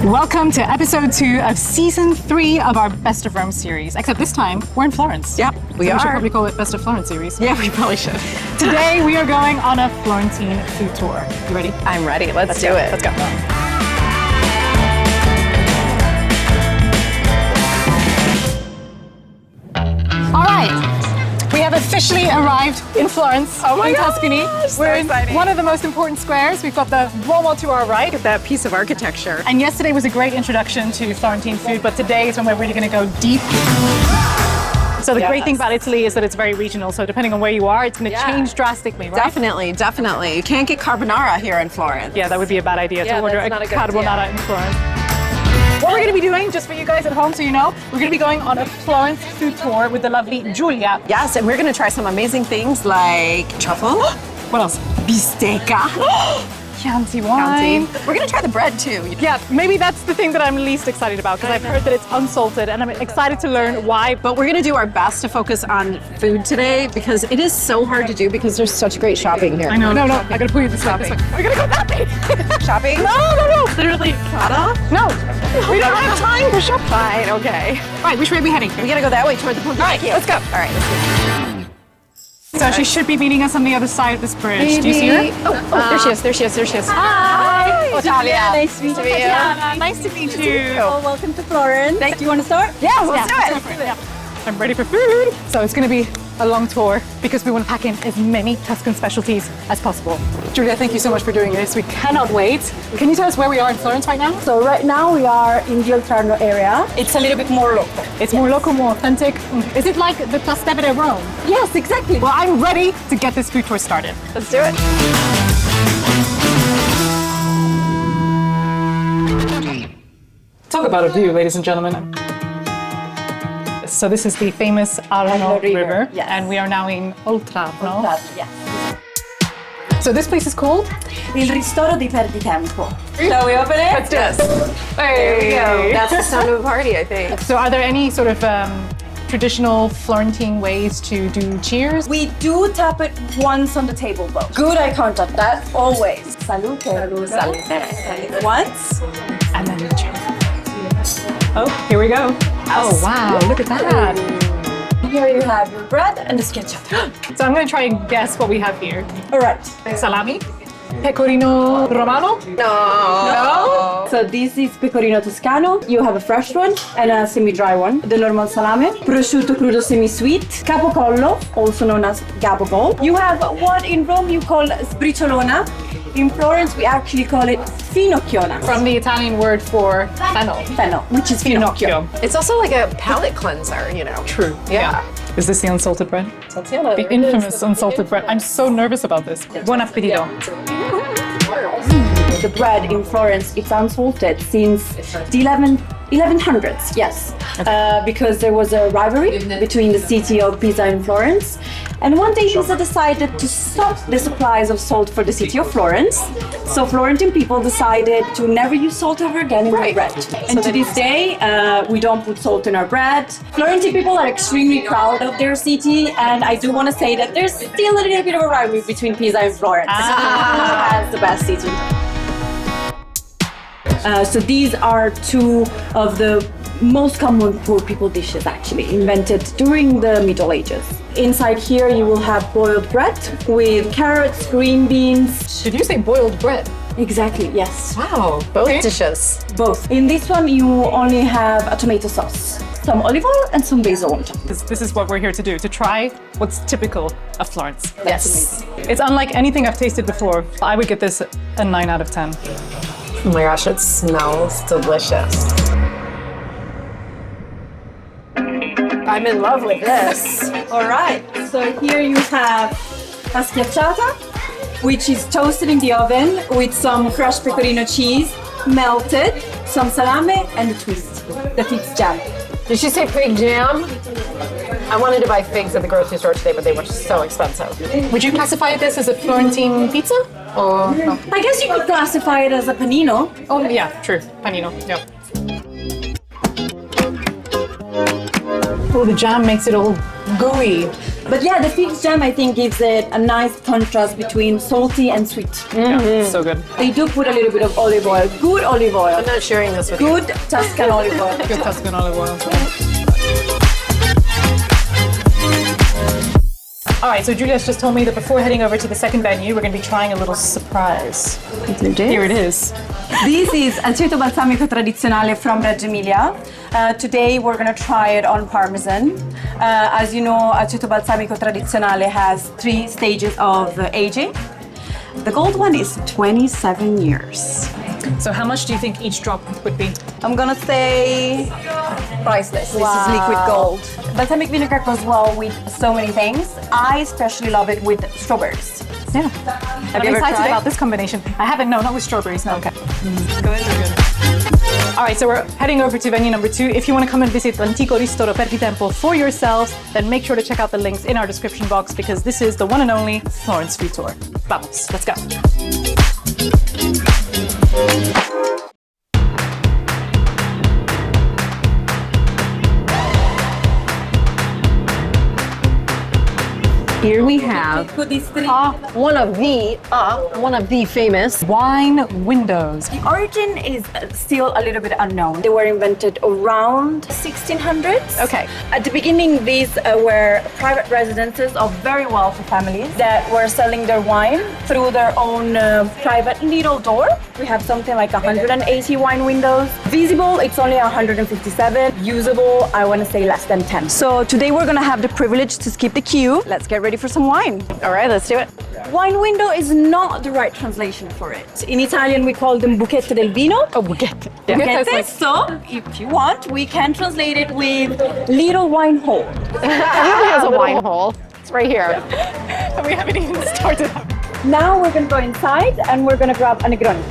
Welcome to episode 2 of season 3 of our Best of Rome series. Except this time, we're in Florence. Yep, we should probably call it Best of Florence series. Yeah, we probably should. Today, we are going on a Florentine food tour. You ready? I'm ready. Let's do it. Let's go. All right. We have officially arrived in Florence, in Tuscany. We're in one of the most important squares. We've got the Duomo to our right. Look at that piece of architecture. And yesterday was a great introduction to Florentine food, but today is when we're really going to go deep. So the great thing about Italy is that it's very regional. So depending on where you are, it's going to change drastically, right? Definitely, definitely. You can't get carbonara here in Florence. Yeah, that would be a bad idea to order a carbonara in Florence. What we're going to be doing, just for you guys at home so you know, we're going to be going on a Florence food tour with the lovely Giulia. Yes, and we're going to try some amazing things like truffle. What else? Bistecca. Chianti wine. We're going to try the bread too. Yeah, maybe that's the thing that I'm least excited about because I've heard that it's unsalted and I'm excited to learn why. But we're going to do our best to focus on food today because it is so hard to do because there's such great shopping here. I know. No, I got to put you this way. We're going to go that way. Shopping? No. Literally. Prada? No. We don't have time for shopping. Fine, okay. All right, which way are we heading? We got to go that way toward the pumpkin. All right, let's go. All right, let's go. So she should be meeting us on the other side of this bridge. Maybe. Do you see her? Oh, there she is. Hi. Ottavia. Nice to meet you. Tatyana, nice to meet you. Well, welcome to Florence. Do you want to start? Yeah, let's do it. Yeah. I'm ready for food. So it's going to be a long tour because we want to pack in as many Tuscan specialties as possible. Giulia, thank you so much for doing this. We cannot wait. Can you tell us where we are in Florence right now? So right now we are in Gelato area. It's a little bit more local. It's more local, more authentic. Is it like the Trastevere Rome? Yes, exactly. Well, I'm ready to get this food tour started. Let's do it. Talk about a view, ladies and gentlemen. So this is the famous Arno River, yes. And we are now in Oltrarno. Yes. So this place is called? Il ristoro di perditempo. Shall we open it? Let's do it. There we go. That's the sound of a party, I think. So are there any sort of traditional Florentine ways to do cheers? We do tap it once on the table though. Good eye contact, that always. Salute. Salute. Once. And then the cheers. Oh, here we go. Oh, wow, look at that. Here you have your bread and the sketchup. So I'm going to try and guess what we have here. All right. Salami, pecorino romano. No. So this is pecorino toscano. You have a fresh one and a semi-dry one. The normal salame, prosciutto crudo semi-sweet, capocollo, also known as gabagool. You have what in Rome you call sbriciolona. In Florence, we actually call it finocchiona. From the Italian word for fennel. Fennel, which is finocchio. It's also like a palate cleanser, you know. True. Yeah. Is this the unsalted bread? The infamous unsalted bread. I'm so nervous about this. Buon appetito. The bread in Florence, it's unsalted since the 1100s, yes. Because there was a rivalry between the city of Pisa and Florence. And one day Pisa decided to stop the supplies of salt for the city of Florence. So Florentine people decided to never use salt ever again in their bread. And to this day, we don't put salt in our bread. Florentine people are extremely proud of their city. And I do want to say that there's still a little bit of a rivalry between Pisa and Florence. As the best city. So these are two of the most common poor people dishes actually invented during the Middle Ages. Inside here you will have boiled bread with carrots, green beans. Did you say boiled bread? Exactly, yes. Wow, both dishes. Both. In this one you only have a tomato sauce, some olive oil and some basil on top. This is what we're here to do, to try what's typical of Florence. Yes. It's unlike anything I've tasted before. I would give this a 9 out of 10. Oh my gosh, it smells delicious. I'm in love with this. All right, so here you have a schiacciata, which is toasted in the oven with some crushed pecorino cheese, melted, some salame, and a twist, the fig jam. Did she say fig jam? I wanted to buy figs at the grocery store today, but they were so expensive. Would you classify this as a Florentine pizza? Or no? I guess you could classify it as a panino. Oh yeah, true. Panino, yeah. Oh, the jam makes it all gooey. But yeah, the fig jam I think gives it a nice contrast between salty and sweet. Yeah, so good. They do put a little bit of olive oil, good olive oil. I'm not sharing this with you. Good Tuscan olive oil. Good Tuscan olive oil. All right, so Giulia's just told me that before heading over to the second venue, we're going to be trying a little surprise. Here it is. This is aceto balsamico tradizionale from Reggio Emilia. Today we're going to try it on Parmesan. As you know, aceto balsamico tradizionale has 3 stages of aging. The gold one is 27 years. So how much do you think each drop would be? I'm gonna say priceless. This is liquid gold. Balsamic vinegar goes well with so many things. I especially love it with strawberries. Yeah. Have I'm you ever excited tried? about this combination. I haven't, no, not with strawberries, no. Okay. Good. All right, so we're heading over to venue number 2. If you want to come and visit L'Antico Ristoro Perdi Tempo for yourselves, then make sure to check out the links in our description box because this is the one and only Florence food tour. Vamos, let's go. Here we have one of the famous Wine windows. The origin is still a little bit unknown. They were invented around 1600s. Okay. At the beginning, these were private residences of very wealthy families that were selling their wine through their own private little door. We have something like 180 wine windows. Visible, it's only 157. Usable, I want to say less than 10. So today we're going to have the privilege to skip the queue. Let's get ready for some wine. All right, let's do it. Wine window is not the right translation for it. In Italian, we call them buchette del vino. Oh, buchette. Buchette. So, if you want, we can translate it with little wine hole. There's a wine hole. It's right here. We haven't even started. Now we're gonna go inside and we're gonna grab a Negroni.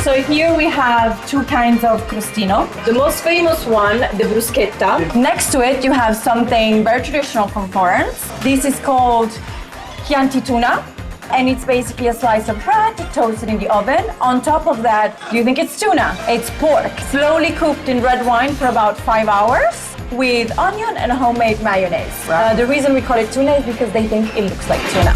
So here we have 2 kinds of crostino. The most famous one, the bruschetta. Next to it, you have something very traditional from Florence. This is called Chianti tuna. And it's basically a slice of bread toasted in the oven. On top of that, you think it's tuna. It's pork, slowly cooked in red wine for about 5 hours with onion and homemade mayonnaise. The reason we call it tuna is because they think it looks like tuna.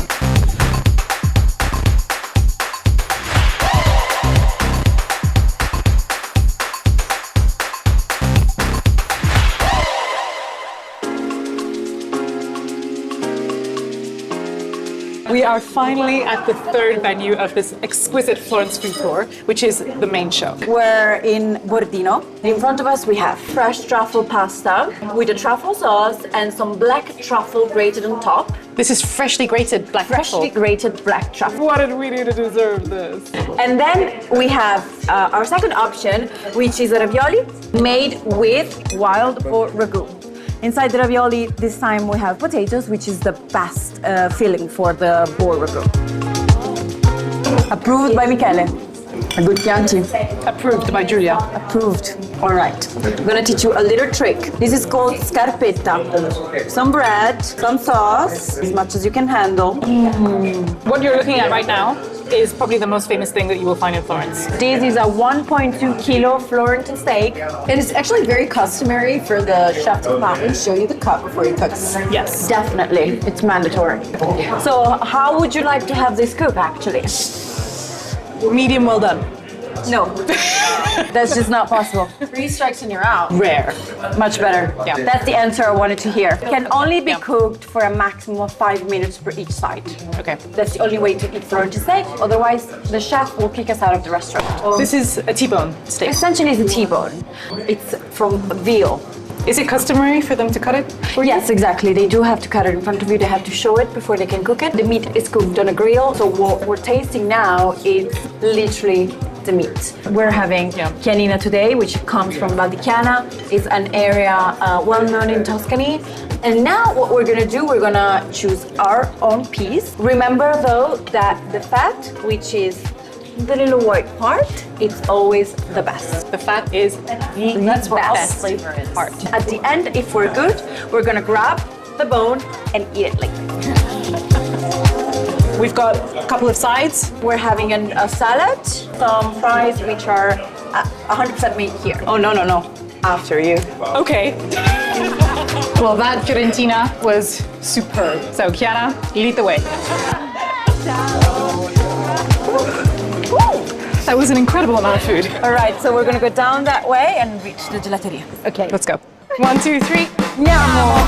We are finally at the third venue of this exquisite Florence food tour, which is the main show. We're in Bordino. In front of us we have fresh truffle pasta with a truffle sauce and some black truffle grated on top. This is freshly grated black Freshly truffle. grated black truffle. What did we do to deserve this? And then we have our second option, which is a ravioli made with wild boar ragu. Inside the ravioli, this time we have potatoes, which is the best filling for the boar ragu. Approved by Michele. A good Chianti. Approved by Giulia. Approved. All right. I'm gonna teach you a little trick. This is called scarpetta. Some bread, some sauce, as much as you can handle. What you're looking at right now is probably the most famous thing that you will find in Florence. This is a 1.2 kilo Florentine steak. It is actually very customary for the chef to come out and show you the cut before he cooks. Yes. Definitely, it's mandatory. So how would you like to have this cooked actually? Medium well done. No, that's just not possible. 3 strikes and you're out. Rare. Much better. Yeah. That's the answer I wanted to hear. It can only be cooked for a maximum of 5 minutes per each side. Okay. That's the only way to eat Florentine steak. Otherwise, the chef will kick us out of the restaurant. This is a T-bone steak. Essentially, it's a T-bone. It's from veal. Is it customary for them to cut it for you? Yes, exactly. They do have to cut it in front of you. They have to show it before they can cook it. The meat is cooked on a grill. So what we're tasting now is literally the meat. We're having chianina today, which comes from Val di Chiana. It's an area well known in Tuscany. And now what we're gonna do, we're gonna choose our own piece. Remember though that the fat, which is the little white part, it's always the best. The fat is the That's where all the best flavor is. part. At the end, if we're good, we're gonna grab the bone and eat it like this. We've got a couple of sides. We're having a salad, some fries which are 100% made here. Oh, no. After you. Okay. Well, that Fiorentina was superb. So Chiara, lead the way. That was an incredible amount of food. All right, so we're gonna go down that way and reach the gelateria. Okay, let's go. 1, 2, 3. Andiamo.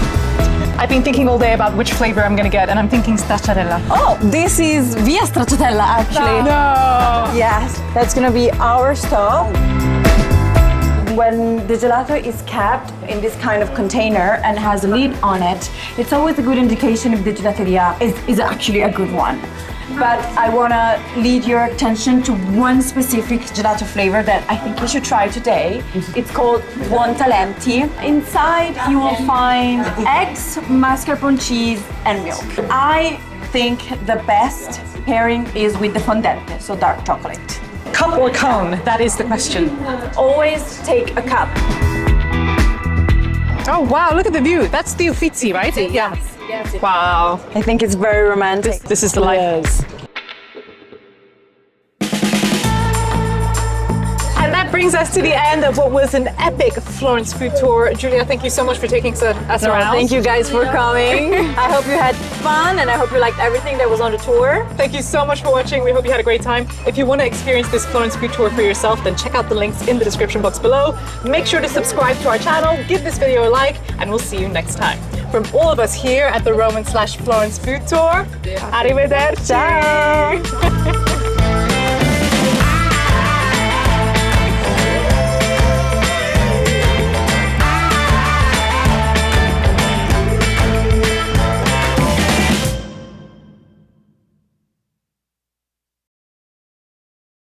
I've been thinking all day about which flavor I'm gonna get, and I'm thinking stracciatella. Oh, this is via stracciatella, actually. No! Yes, that's gonna be our stop. When the gelato is kept in this kind of container and has a lid on it, it's always a good indication if the gelateria is actually a good one. But I want to lead your attention to one specific gelato flavor that I think you should try today. It's called Buontalenti. Inside you will find eggs, mascarpone cheese and milk. I think the best pairing is with the fondente, so dark chocolate. Cup or cone? That is the question. Always take a cup. Oh wow, look at the view. That's the Uffizi, right? Yeah. Yes. Wow. I think it's very romantic. This is the life. And that brings us to the end of what was an epic Florence food tour. Giulia, thank you so much for taking us around. Thank you guys for coming. I hope you had fun and I hope you liked everything that was on the tour. Thank you so much for watching. We hope you had a great time. If you want to experience this Florence food tour for yourself, then check out the links in the description box below. Make sure to subscribe to our channel, give this video a like, and we'll see you next time. From all of us here at the Roman/Florence food tour, arrivederci! Ciao!